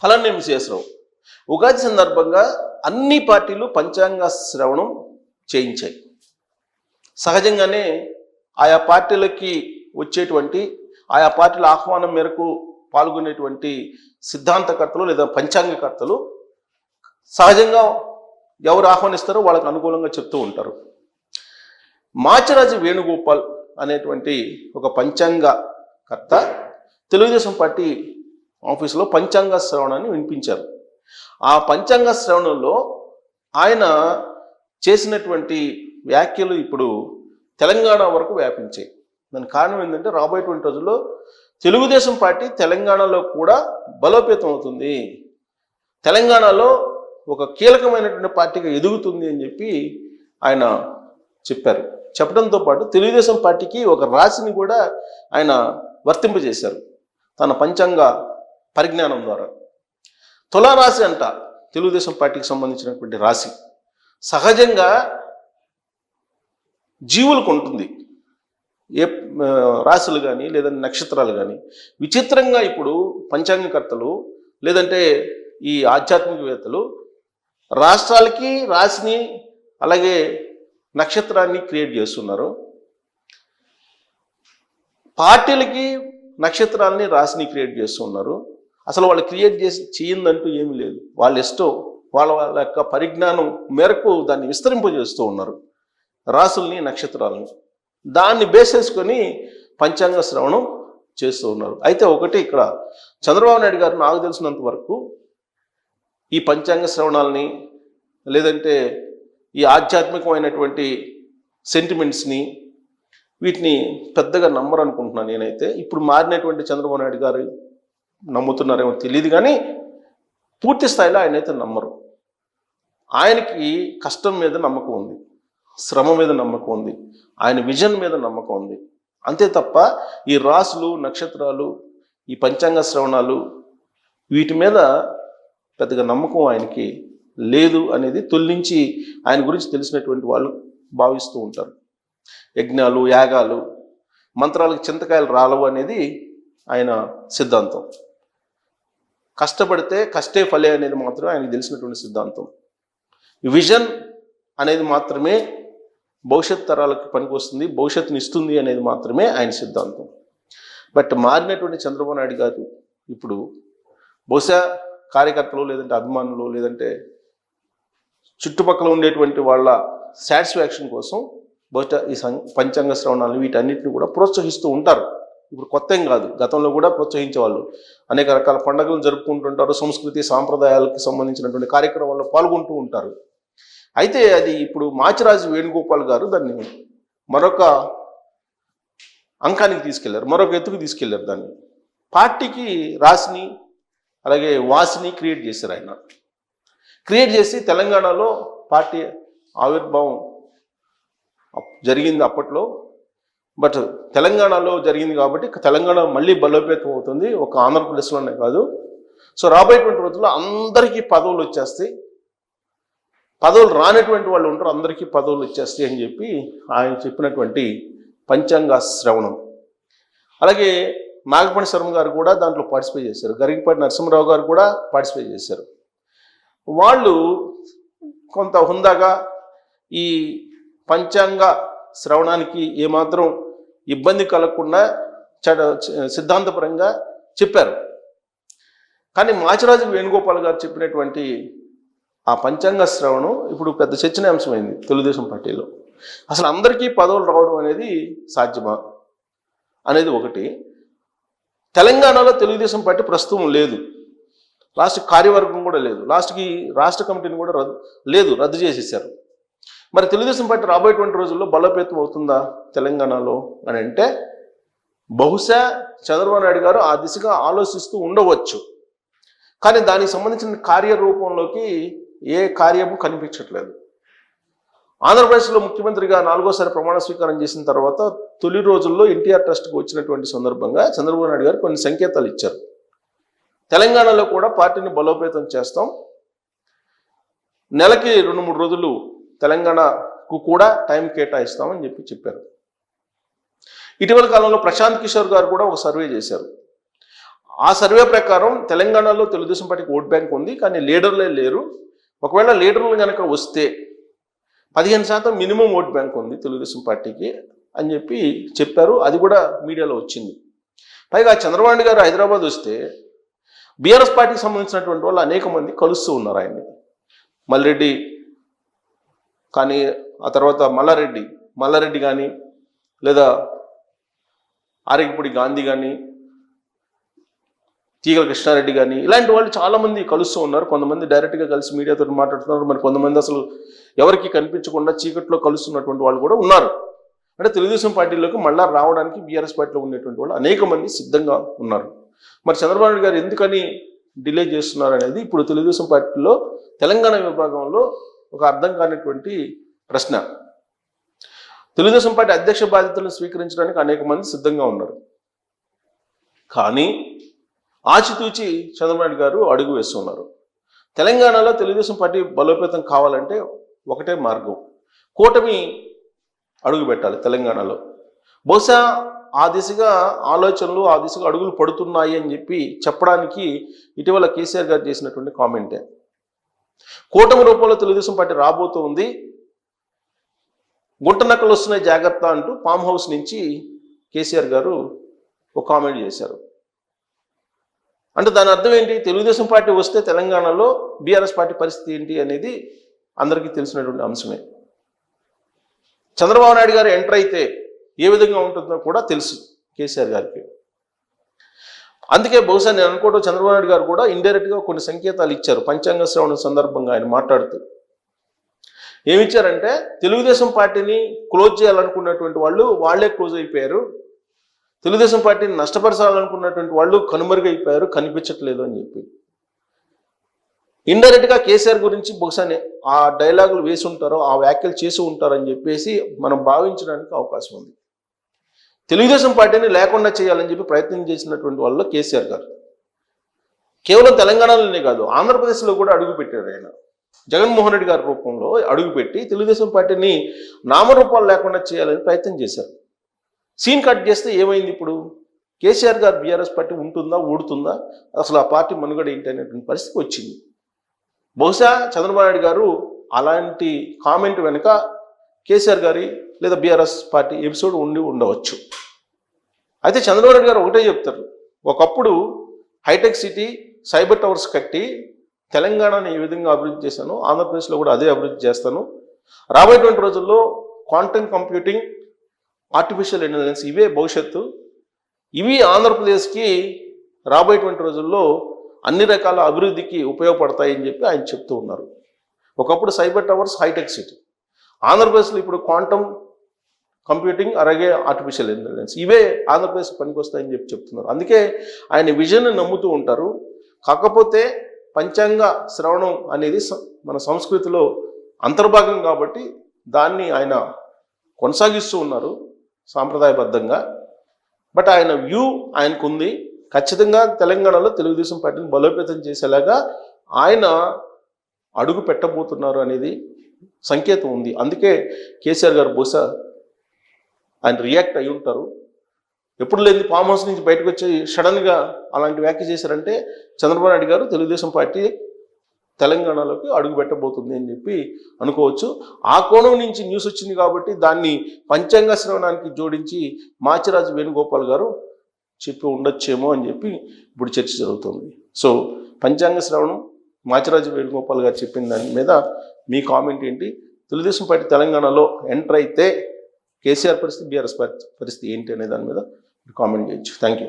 అలానే విశేషరావు ఉగాది సందర్భంగా అన్ని పార్టీలు పంచాంగ శ్రవణం చేయించాయి. సహజంగానే ఆయా పార్టీలకి వచ్చేటువంటి ఆయా పార్టీల ఆహ్వానం మేరకు పాల్గొనేటువంటి సిద్ధాంతకర్తలు లేదా పంచాంగకర్తలు సహజంగా ఎవరు ఆహ్వానిస్తారో వాళ్ళకు అనుకూలంగా చెప్తూ ఉంటారు. మాచిరాజు వేణుగోపాల్ అనేటువంటి ఒక పంచాంగకర్త తెలుగుదేశం పార్టీ ఆఫీసులో పంచాంగ శ్రవణాన్ని వినిపించారు. ఆ పంచాంగ శ్రవణంలో ఆయన చేసినటువంటి వ్యాఖ్యలు ఇప్పుడు తెలంగాణ వరకు వ్యాపించాయి. దానికి కారణం ఏంటంటే రాబోయేటువంటి రోజుల్లో తెలుగుదేశం పార్టీ తెలంగాణలో కూడా బలోపేతం అవుతుంది, తెలంగాణలో ఒక కీలకమైనటువంటి పార్టీగా ఎదుగుతుంది అని చెప్పి ఆయన చెప్పారు. చెప్పడంతో పాటు తెలుగుదేశం పార్టీకి ఒక రాశిని కూడా ఆయన వర్తింపజేశారు తన పంచాంగ పరిజ్ఞానం ద్వారా. తులారాశి అంట తెలుగుదేశం పార్టీకి సంబంధించినటువంటి రాశి. సహజంగా జీవులకు ఉంటుంది ఏ రాశులు కానీ లేదంటే నక్షత్రాలు కానీ. విచిత్రంగా ఇప్పుడు పంచాంగకర్తలు లేదంటే ఈ ఆధ్యాత్మికవేత్తలు రాష్ట్రాలకి రాశిని అలాగే నక్షత్రాన్ని క్రియేట్ చేస్తున్నారు, పార్టీలకి నక్షత్రాలని రాశిని క్రియేట్ చేస్తున్నారు. అసలు వాళ్ళు క్రియేట్ చేయిందంటూ ఏమీ లేదు, వాళ్ళ ఇష్టం, వాళ్ళ యొక్క పరిజ్ఞానం మేరకు దాన్ని విస్తరింపజేస్తూ ఉన్నారు రాసుల్ని నక్షత్రాలని. దాన్ని బేస్ చేసుకొని పంచాంగ శ్రవణం చేస్తూ ఉన్నారు. అయితే ఒకటి ఇక్కడ చంద్రబాబు నాయుడు గారు నాకు తెలిసినంత వరకు ఈ పంచాంగ శ్రవణాలని లేదంటే ఈ ఆధ్యాత్మికమైనటువంటి సెంటిమెంట్స్ని వీటిని పెద్దగా నమ్మరు అనుకుంటున్నాను నేనైతే. ఇప్పుడు మారినటువంటి చంద్రబాబు నాయుడు గారు నమ్ముతున్నారేమో తెలియదు కానీ పూర్తి స్థాయిలో ఆయన అయితే నమ్మరు. ఆయనకి కష్టం మీద నమ్మకం ఉంది, శ్రమ మీద నమ్మకం ఉంది, ఆయన విజన్ మీద నమ్మకం ఉంది. అంతే తప్ప ఈ రాసులు నక్షత్రాలు ఈ పంచాంగ శ్రవణాలు వీటి మీద పెద్దగా నమ్మకం ఆయనకి లేదు అనేది తొలి నుంచి ఆయన గురించి తెలిసినటువంటి వాళ్ళు భావిస్తూ ఉంటారు. యజ్ఞాలు యాగాలు మంత్రాలకు చింతకాయలు రాలవు అనేది ఆయన సిద్ధాంతం. కష్టపడితే కష్టే ఫలే అనేది మాత్రమే ఆయనకు తెలిసినటువంటి సిద్ధాంతం. విజన్ అనేది మాత్రమే భవిష్యత్ తరాలకు పనికొస్తుంది, భవిష్యత్తుని ఇస్తుంది అనేది మాత్రమే ఆయన సిద్ధాంతం. బట్ మారినటువంటి చంద్రబాబు నాయుడు గారు ఇప్పుడు బహుశా కార్యకర్తలు లేదంటే అభిమానులు లేదంటే చుట్టుపక్కల ఉండేటువంటి వాళ్ళ సాటిస్ఫాక్షన్ కోసం బహుశా ఈ పంచాంగ శ్రవణాలు వీటన్నిటిని కూడా ప్రోత్సహిస్తూ ఉంటారు. ఇప్పుడు కొత్త ఏం కాదు, గతంలో కూడా ప్రోత్సహించేవాళ్ళు. అనేక రకాల పండుగలు జరుపుకుంటుంటారు, సంస్కృతి సాంప్రదాయాలకు సంబంధించినటువంటి కార్యక్రమాల్లో పాల్గొంటూ ఉంటారు. అయితే అది ఇప్పుడు మాచిరాజు వేణుగోపాల్ గారు దాన్ని మరొక అంకానికి తీసుకెళ్లారు, మరొక ఎత్తుకు తీసుకెళ్లారు. దాన్ని పార్టీకి రాశిని అలాగే వాసిని క్రియేట్ చేశారు. ఆయన క్రియేట్ చేసి తెలంగాణలో పార్టీ ఆవిర్భావం జరిగింది అప్పట్లో. బట్ తెలంగాణలో జరిగింది కాబట్టి తెలంగాణ మళ్ళీ బలోపేతం అవుతుంది, ఒక ఆంధ్రప్రదేశ్లోనే కాదు. సో రాబోయేటువంటి రోజుల్లో అందరికీ పదవులు వచ్చేస్తాయి, పదవులు రానటువంటి వాళ్ళు ఉంటారు, అందరికీ పదవులు వచ్చేస్తాయి అని చెప్పి ఆయన చెప్పినటువంటి పంచాంగ శ్రవణం. అలాగే నాగపణి శర్మ గారు కూడా దాంట్లో పార్టిసిపేట్ చేశారు, గరికపాటి నరసింహరావు గారు కూడా పార్టిసిపేట్ చేశారు. వాళ్ళు కొంత హుందాగా ఈ పంచాంగ శ్రవణానికి ఏమాత్రం ఇబ్బంది కలగకుండా సిద్ధాంతపరంగా చెప్పారు. కానీ మాచిరాజు వేణుగోపాల్ గారు చెప్పినటువంటి ఆ పంచాంగ శ్రవణం ఇప్పుడు పెద్ద చర్చనీయాంశమైంది తెలుగుదేశం పార్టీలో. అసలు అందరికీ పదవులు రావడం అనేది సాధ్యమా అనేది ఒకటి. తెలంగాణలో తెలుగుదేశం పార్టీ ప్రస్తుతం లేదు, లాస్ట్ కార్యవర్గం కూడా లేదు, లాస్ట్కి రాష్ట్ర కమిటీని కూడా రద్దు చేసేసారు. మరి తెలుగుదేశం పార్టీ రాబోయేటువంటి రోజుల్లో బలోపేతం అవుతుందా తెలంగాణలో అని అంటే బహుశా చంద్రబాబు నాయుడు గారు ఆ దిశగా ఆలోచిస్తూ ఉండవచ్చు. కానీ దానికి సంబంధించిన కార్యరూపంలోకి ఏ కార్యము కనిపించట్లేదు. ఆంధ్రప్రదేశ్లో ముఖ్యమంత్రిగా 4వసారి ప్రమాణ స్వీకారం చేసిన తర్వాత తొలి రోజుల్లో ఎన్టీఆర్ ట్రస్ట్కి వచ్చినటువంటి సందర్భంగా చంద్రబాబు నాయుడు గారు కొన్ని సంకేతాలు ఇచ్చారు. తెలంగాణలో కూడా పార్టీని బలోపేతం చేస్తాం, నెలకి 2-3 రోజులు తెలంగాణకు కూడా టైం కేటాయిస్తామని చెప్పారు. ఇటీవల కాలంలో ప్రశాంత్ కిషోర్ గారు కూడా ఒక సర్వే చేశారు. ఆ సర్వే ప్రకారం తెలంగాణలో తెలుగుదేశం పార్టీకి ఓట్ బ్యాంక్ ఉంది, కానీ లీడర్లే లేరు. ఒకవేళ లీడర్లు కనుక వస్తే 15% మినిమం ఓట్ బ్యాంక్ ఉంది తెలుగుదేశం పార్టీకి అని చెప్పారు. అది కూడా మీడియాలో వచ్చింది. పైగా చంద్రబాబు నాయుడు గారు హైదరాబాద్ వస్తే బీఆర్ఎస్ పార్టీకి సంబంధించినటువంటి వాళ్ళు అనేక మంది కలుస్తూ ఉన్నారు ఆయన్ని. మల్రెడ్డి కానీ, ఆ తర్వాత మల్లారెడ్డి కానీ, లేదా ఆరికపూడి గాంధీ కానీ, తీగల కృష్ణారెడ్డి కానీ, ఇలాంటి వాళ్ళు చాలామంది కలుస్తూ ఉన్నారు. కొంతమంది డైరెక్ట్గా కలిసి మీడియాతో మాట్లాడుతున్నారు. మరి కొంతమంది అసలు ఎవరికి కనిపించకుండా చీకట్లో కలుస్తున్నటువంటి వాళ్ళు కూడా ఉన్నారు. అంటే తెలుగుదేశం పార్టీలోకి మళ్ళా రావడానికి బీఆర్ఎస్ పార్టీలో ఉండేటువంటి వాళ్ళు అనేక మంది సిద్ధంగా ఉన్నారు. మరి చంద్రబాబు నాయుడు గారు ఎందుకని డిలే చేస్తున్నారు అనేది ఇప్పుడు తెలుగుదేశం పార్టీలో తెలంగాణ విభాగంలో ఒక అర్థం కానిటువంటి ప్రశ్న. తెలుగుదేశం పార్టీ అధ్యక్ష బాధ్యతలను స్వీకరించడానికి అనేక మంది సిద్ధంగా ఉన్నారు. కానీ ఆచితూచి చంద్రబాబు నాయుడు గారు అడుగు వేస్తున్నారు. తెలంగాణలో తెలుగుదేశం పార్టీ బలోపేతం కావాలంటే ఒకటే మార్గం, కూటమి అడుగు పెట్టాలి తెలంగాణలో. బహుశా ఆ దిశగా ఆలోచనలు, ఆ దిశగా అడుగులు పడుతున్నాయి అని చెప్పడానికి ఇటీవల కేసీఆర్ గారు చేసినటువంటి కామెంటే. కూటమి రూపంలో తెలుగుదేశం పార్టీ రాబోతుంది, గుంట నక్కలు వస్తున్నాయి జాగ్రత్త అంటూ ఫామ్ హౌస్ నుంచి కేసీఆర్ గారు ఒక కామెంట్ చేశారు. అంటే దాని అర్థం ఏంటి? తెలుగుదేశం పార్టీ వస్తే తెలంగాణలో బీఆర్ఎస్ పార్టీ పరిస్థితి ఏంటి అనేది అందరికీ తెలిసినటువంటి అంశమే. చంద్రబాబు నాయుడు గారు ఎంటర్ అయితే ఏ విధంగా ఉంటుందో కూడా తెలుసు కేసీఆర్ గారికి. అందుకే బహుశా నేను అనుకోవడం చంద్రబాబు నాయుడు గారు కూడా ఇండైరెక్ట్గా కొన్ని సంకేతాలు ఇచ్చారు. పంచాంగ శ్రవణం సందర్భంగా ఆయన మాట్లాడుతూ ఏమిచ్చారంటే, తెలుగుదేశం పార్టీని క్లోజ్ చేయాలనుకున్నటువంటి వాళ్ళే క్లోజ్ అయిపోయారు, తెలుగుదేశం పార్టీని నష్టపరచాలనుకున్నటువంటి వాళ్ళు కనుమరుగైపోయారు, కనిపించట్లేదు అని చెప్పి ఇండైరెక్ట్గా కేసీఆర్ గురించి బహుశా ఆ డైలాగులు వేసి ఉంటారో, ఆ వ్యాఖ్యలు చేసి ఉంటారని చెప్పేసి మనం భావించడానికి అవకాశం ఉంది. తెలుగుదేశం పార్టీని లేకుండా చేయాలని చెప్పి ప్రయత్నం చేసినటువంటి వాళ్ళు కేసీఆర్ గారు. కేవలం తెలంగాణలోనే కాదు, ఆంధ్రప్రదేశ్లో కూడా అడుగుపెట్టారు ఆయన. జగన్మోహన్ రెడ్డి గారి రూపంలో అడుగుపెట్టి తెలుగుదేశం పార్టీని నామరూపాలు లేకుండా చేయాలని ప్రయత్నం చేశారు. సీన్ కట్ చేస్తే ఏమైంది? ఇప్పుడు కేసీఆర్ గారు బీఆర్ఎస్ పార్టీ ఉంటుందా, ఊడుతుందా, అసలు ఆ పార్టీ మనుగడ ఏంటి అనేటువంటి పరిస్థితి వచ్చింది. బహుశా చంద్రబాబు నాయుడు గారు అలాంటి కామెంట్ వెనుక కేసీఆర్ గారి లేదా బీఆర్ఎస్ పార్టీ ఎపిసోడ్ ఉండవచ్చు. అయితే చంద్రబాబు నాయుడు గారు ఒకటే చెప్తారు, ఒకప్పుడు హైటెక్ సిటీ, సైబర్ టవర్స్ కట్టి తెలంగాణను ఏ విధంగా అభివృద్ధి చేశాను, ఆంధ్రప్రదేశ్లో కూడా అదే అభివృద్ధి చేస్తాను. రాబోయేటువంటి రోజుల్లో క్వాంటమ్ కంప్యూటింగ్, ఆర్టిఫిషియల్ ఇంటెలిజెన్స్ ఇవే భవిష్యత్తు, ఇవి ఆంధ్రప్రదేశ్కి రాబోయేటువంటి రోజుల్లో అన్ని రకాల అభివృద్ధికి ఉపయోగపడతాయి అని చెప్పి ఆయన చెప్తూ ఉన్నారు. ఒకప్పుడు సైబర్ టవర్స్, హైటెక్ సిటీ, ఆంధ్రప్రదేశ్లో ఇప్పుడు క్వాంటమ్ కంప్యూటింగ్, అలాగే ఆర్టిఫిషియల్ ఇంటెలిజెన్స్ ఇవే ఆంధ్రప్రదేశ్ పనికొస్తాయని చెప్తున్నారు. అందుకే ఆయన విజన్ నమ్ముతూ ఉంటారు. కాకపోతే పంచాంగ శ్రవణం అనేది మన సంస్కృతిలో అంతర్భాగం కాబట్టి దాన్ని ఆయన కొనసాగిస్తూ ఉన్నారు సాంప్రదాయబద్ధంగా. బట్ ఆయన వ్యూ ఆయనకుంది. ఖచ్చితంగా తెలంగాణలో తెలుగుదేశం పార్టీని బలోపేతం చేసేలాగా ఆయన అడుగు పెట్టబోతున్నారు అనేది సంకేతం ఉంది. అందుకే కేసీఆర్ గారు బహుశా ఆయన రియాక్ట్ అయి ఉంటారు. ఎప్పుడు లేని ఫామ్ హౌస్ నుంచి బయటకు వచ్చి సడన్గా అలాంటి వ్యాఖ్య చేశారంటే చంద్రబాబు నాయుడు గారు తెలుగుదేశం పార్టీ తెలంగాణలోకి అడుగు పెట్టబోతుంది అని చెప్పి అనుకోవచ్చు. ఆ కోణం నుంచి న్యూస్ వచ్చింది కాబట్టి దాన్ని పంచాంగ శ్రవణానికి జోడించి మాచిరాజు వేణుగోపాల్ గారు చెప్పి ఉండొచ్చేమో అని చెప్పి ఇప్పుడు చర్చ జరుగుతుంది. సో పంచాంగ శ్రవణం మాచిరాజు వేణుగోపాల్ గారు చెప్పిన దాని మీద మీ కామెంట్ ఏంటి? తెలుగుదేశం పార్టీ తెలంగాణలో ఎంటర్ అయితే కేసీఆర్ పరిస్థితి, బీఆర్ఎస్ పరిస్థితి ఏంటి అనే దాని మీద కామెంట్ చేయొచ్చు. Thank you.